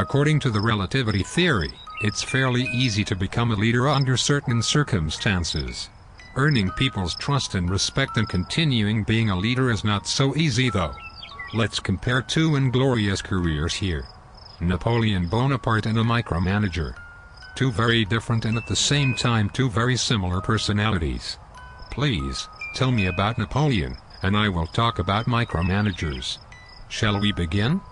According to the relativity theory, it's fairly easy to become a leader under certain circumstances. Earning people's trust and respect and continuing being a leader is not so easy though. Let's compare two inglorious careers here. Napoleon Bonaparte and a micromanager. Two very different and at the same time two very similar personalities. Please, tell me about Napoleon, and I will talk about micromanagers. Shall we begin?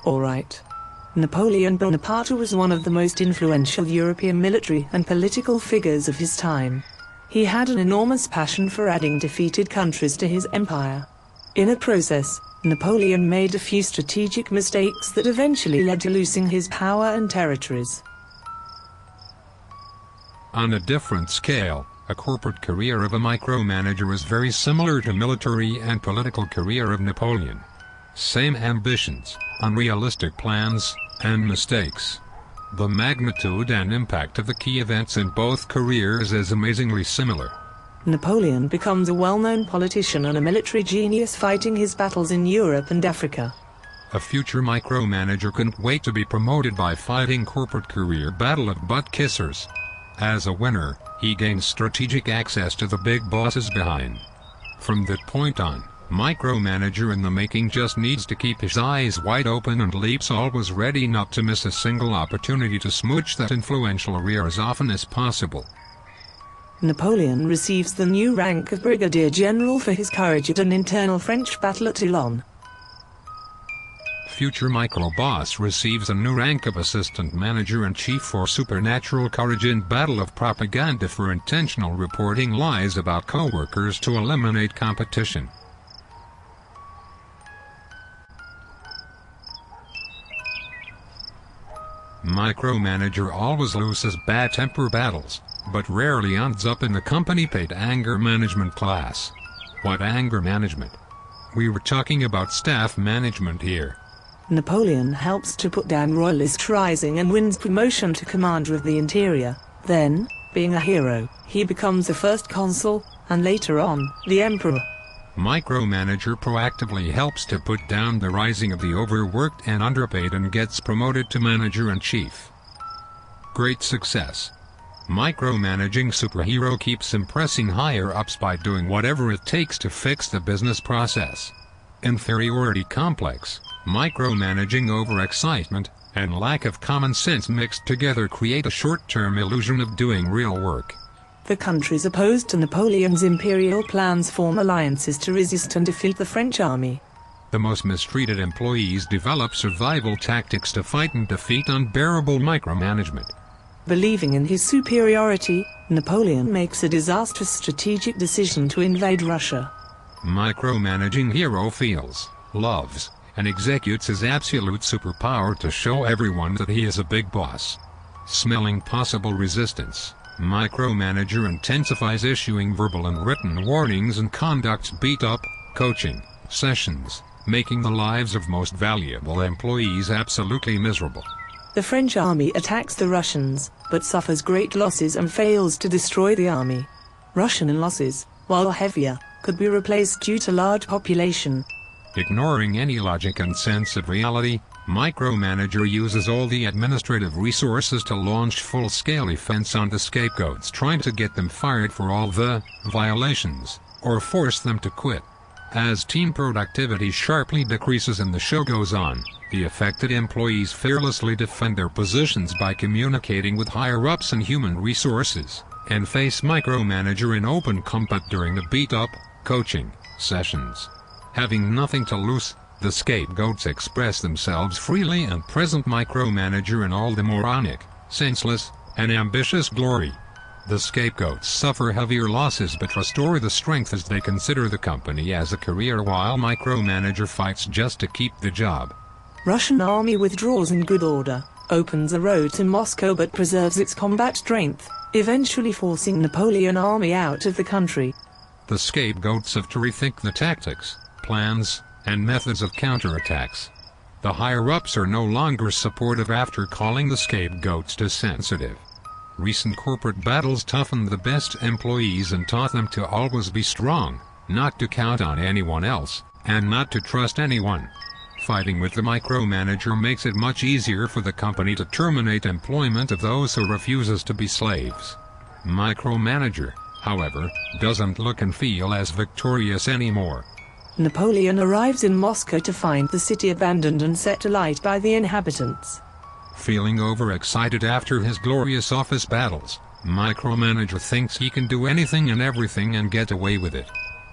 All right. Napoleon Bonaparte was one of the most influential European military and political figures of his time. He had an enormous passion for adding defeated countries to his empire. In a process, Napoleon made a few strategic mistakes that eventually led to losing his power and territories. On a different scale, a corporate career of a micromanager is very similar to military and political career of Napoleon. Same ambitions, unrealistic plans, and mistakes. The magnitude and impact of the key events in both careers is amazingly similar. Napoleon becomes a well-known politician and a military genius fighting his battles in Europe and Africa. A future micromanager couldn't wait to be promoted by fighting corporate career battle of butt kissers. As a winner, he gains strategic access to the big bosses behind. From that point on, micromanager in the making just needs to keep his eyes wide open and leaps always ready not to miss a single opportunity to smooch that influential career as often as possible. Napoleon receives the new rank of Brigadier General for his courage at an internal French battle at Toulon. Future micro-boss receives a new rank of Assistant Manager-in-Chief for supernatural courage in battle of propaganda for intentional reporting lies about co-workers to eliminate competition. Micromanager always loses bad temper battles, but rarely ends up in the company-paid anger management class. What anger management? We were talking about staff management here. Napoleon helps to put down royalist rising and wins promotion to commander of the interior. Then, being a hero, he becomes the first consul, and later on, the emperor. Micromanager proactively helps to put down the rising of the overworked and underpaid and gets promoted to manager-in-chief. Great success. Micromanaging superhero keeps impressing higher-ups by doing whatever it takes to fix the business process. Inferiority complex, micromanaging overexcitement, and lack of common sense mixed together create a short-term illusion of doing real work. The countries opposed to Napoleon's imperial plans form alliances to resist and defeat the French army. The most mistreated employees develop survival tactics to fight and defeat unbearable micromanagement. Believing in his superiority, Napoleon makes a disastrous strategic decision to invade Russia. Micromanaging hero feels, loves, and executes his absolute superpower to show everyone that he is a big boss. Smelling possible resistance, micromanager intensifies issuing verbal and written warnings and conducts beat-up, coaching, sessions, making the lives of most valuable employees absolutely miserable. The French army attacks the Russians, but suffers great losses and fails to destroy the army. Russian losses, while heavier, could be replaced due to large population. Ignoring any logic and sense of reality, micromanager uses all the administrative resources to launch full-scale offense on the scapegoats, trying to get them fired for all the violations, or force them to quit. As team productivity sharply decreases and the show goes on, the affected employees fearlessly defend their positions by communicating with higher-ups and human resources, and face micromanager in open combat during the beat-up, coaching, sessions. Having nothing to lose, the scapegoats express themselves freely and present micromanager in all the moronic, senseless, and ambitious glory. The scapegoats suffer heavier losses but restore the strength as they consider the company as a career while micromanager fights just to keep the job. Russian army withdraws in good order, opens a road to Moscow but preserves its combat strength, eventually forcing Napoleon army out of the country. The scapegoats have to rethink the tactics, plans, and methods of counterattacks. The higher-ups are no longer supportive after calling the scapegoats too sensitive. Recent corporate battles toughened the best employees and taught them to always be strong, not to count on anyone else, and not to trust anyone. Fighting with the micromanager makes it much easier for the company to terminate employment of those who refuses to be slaves. Micromanager, however, doesn't look and feel as victorious anymore. Napoleon arrives in Moscow to find the city abandoned and set alight by the inhabitants. Feeling overexcited after his glorious office battles, micromanager thinks he can do anything and everything and get away with it.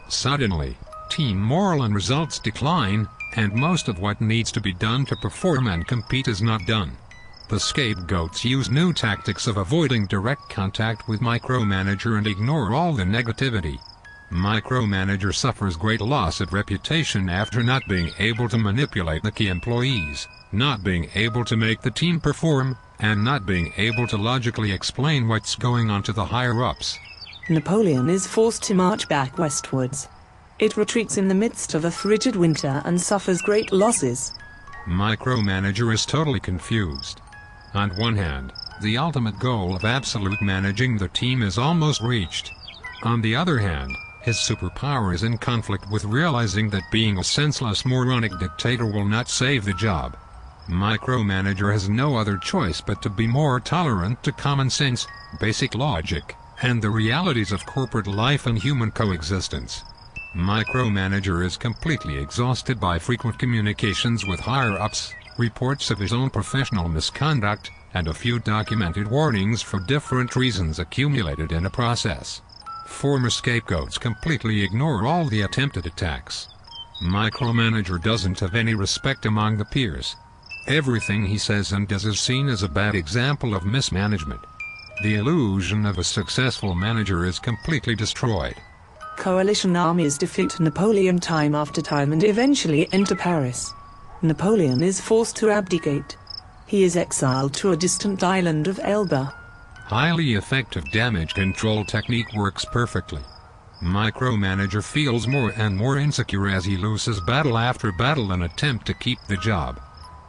Suddenly, team morale and results decline, and most of what needs to be done to perform and compete is not done. The scapegoats use new tactics of avoiding direct contact with micromanager and ignore all the negativity. Micromanager suffers great loss of reputation after not being able to manipulate the key employees, not being able to make the team perform, and not being able to logically explain what's going on to the higher-ups. Napoleon is forced to march back westwards. It retreats in the midst of a frigid winter and suffers great losses. Micromanager is totally confused. On one hand, the ultimate goal of absolute managing the team is almost reached. On the other hand, his superpower is in conflict with realizing that being a senseless moronic dictator will not save the job. Micromanager has no other choice but to be more tolerant to common sense, basic logic, and the realities of corporate life and human coexistence. Micromanager is completely exhausted by frequent communications with higher-ups, reports of his own professional misconduct, and a few documented warnings for different reasons accumulated in a process. Former scapegoats completely ignore all the attempted attacks. Micromanager doesn't have any respect among the peers. Everything he says and does is seen as a bad example of mismanagement. The illusion of a successful manager is completely destroyed. Coalition armies defeat Napoleon time after time and eventually enter Paris. Napoleon is forced to abdicate. He is exiled to a distant island of Elba. Highly effective damage control technique works perfectly. Micromanager feels more and more insecure as he loses battle after battle and attempt to keep the job.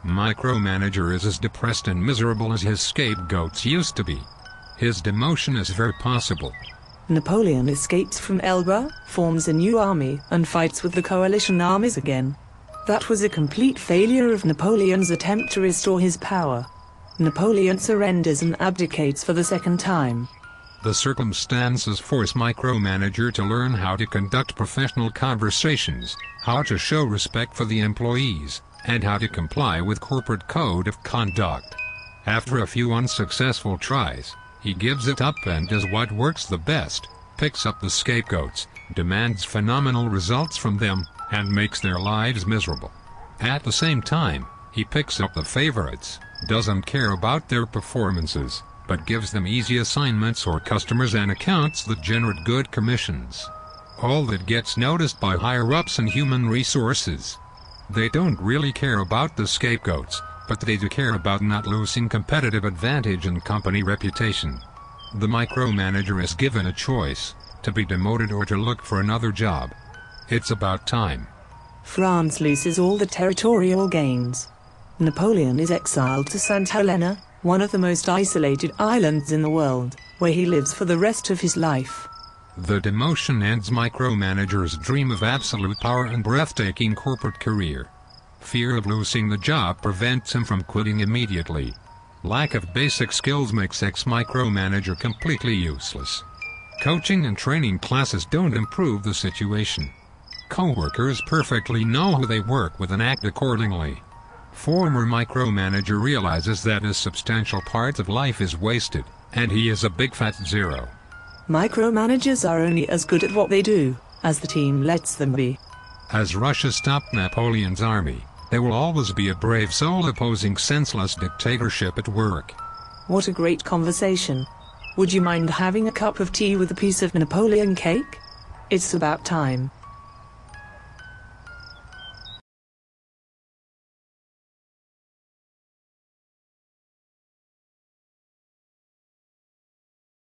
Micromanager is as depressed and miserable as his scapegoats used to be. His demotion is very possible. Napoleon escapes from Elba, forms a new army, and fights with the coalition armies again. That was a complete failure of Napoleon's attempt to restore his power. Napoleon surrenders and abdicates for the second time. The circumstances force micromanager to learn how to conduct professional conversations, how to show respect for the employees, and how to comply with corporate code of conduct. After a few unsuccessful tries, he gives it up and does what works the best, picks up the scapegoats, demands phenomenal results from them, and makes their lives miserable. At the same time, he picks up the favorites, doesn't care about their performances, but gives them easy assignments or customers and accounts that generate good commissions. All that gets noticed by higher-ups and human resources. They don't really care about the scapegoats, but they do care about not losing competitive advantage and company reputation. The micromanager is given a choice, to be demoted or to look for another job. It's about time. France loses all the territorial gains. Napoleon is exiled to St. Helena, one of the most isolated islands in the world, where he lives for the rest of his life. The demotion ends micromanager's dream of absolute power and breathtaking corporate career. Fear of losing the job prevents him from quitting immediately. Lack of basic skills makes ex-micromanager completely useless. Coaching and training classes don't improve the situation. Co-workers perfectly know who they work with and act accordingly. Former micromanager realizes that a substantial part of life is wasted, and he is a big fat zero. Micromanagers are only as good at what they do as the team lets them be. As Russia stopped Napoleon's army, there will always be a brave soul opposing senseless dictatorship at work. What a great conversation. Would you mind having a cup of tea with a piece of Napoleon cake? It's about time.